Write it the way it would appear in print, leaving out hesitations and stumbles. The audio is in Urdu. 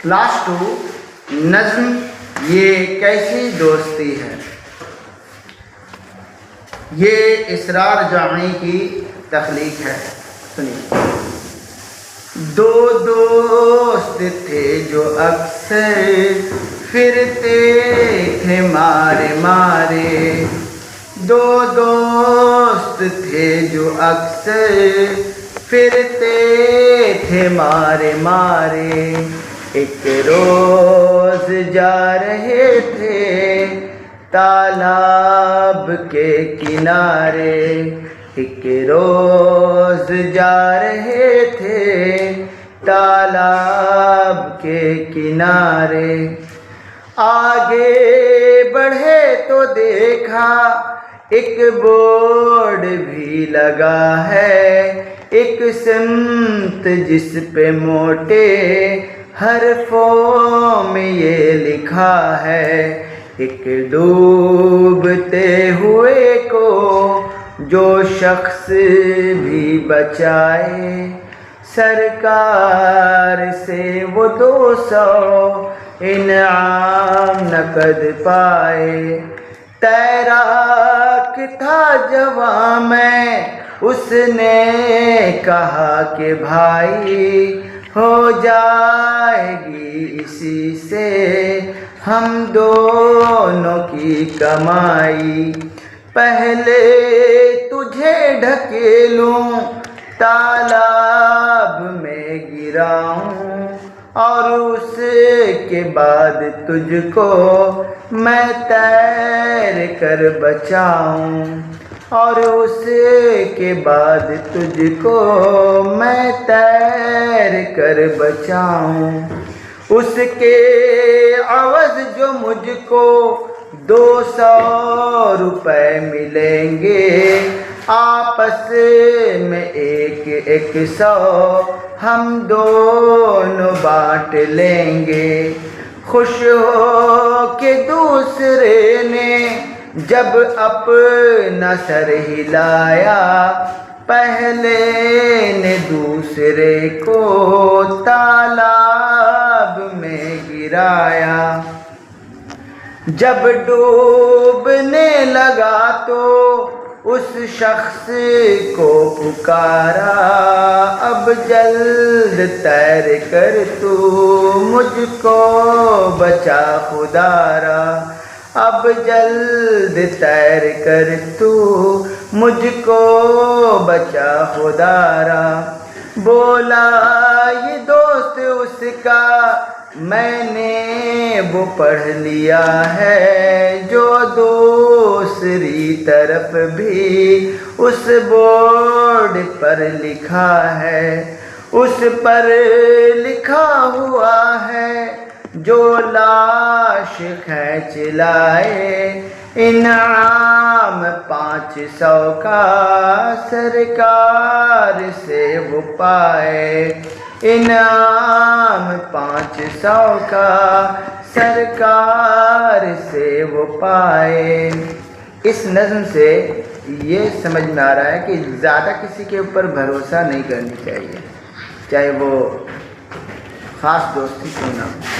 کلاس 2 نظم یہ کیسی دوستی ہے. یہ اسرار جامعی کی تخلیق ہے. سنیے. دو دوست تھے جو اکثر پھرتے تھے مارے مارے. دو دوست تھے جو اکثر پھرتے تھے مارے مارے. ایک روز جا رہے تھے تالاب کے کنارے. ایک روز جا رہے تھے تالاب کے کنارے. آگے بڑھے تو دیکھا ایک بورڈ بھی لگا ہے. ایک سمت جس پہ موٹے حرفوں میں یہ لکھا ہے. ایک ڈوبتے ہوئے کو جو شخص بھی بچائے. سرکار سے وہ 200 انعام نقد پائے. تیراک تھا جواں میں اس نے کہا کہ بھائی ہو جائے گی اسی سے ہم دونوں کی کمائی. پہلے تجھے ڈھکیلوں تالاب میں گراؤں اور اس کے بعد تجھ کو میں تیر کر بچاؤں. اور اس کے بعد تجھ کو میں تیر کر بچاؤں. اس کے عوض جو مجھ کو 200 روپے ملیں گے آپس میں 100 ہم دونوں بانٹ لیں گے. خوش ہو کہ دوسرے نے جب اپنا سر ہلایا پہلے نے دوسرے کو تالاب میں گرایا. جب ڈوبنے لگا تو اس شخص کو پکارا اب جلد تیر کر تو مجھ کو بچا خدارا. اب جلد تیر کر تو مجھ کو بچا خدارا. بولا یہ دوست اس کا میں نے وہ پڑھ لیا ہے جو دوسری طرف بھی اس بورڈ پر لکھا ہے. اس پر لکھا ہوا ہے جو لاش کھینچ لائے انعام 500 کا سرکار سے وہ پائے. انعام 500 کا سرکار سے وہ پائے. اس نظم سے یہ سمجھ میں آ رہا ہے کہ زیادہ کسی کے اوپر بھروسہ نہیں کرنی چاہیے چاہے وہ خاص دوستی کیوں نہ ہو.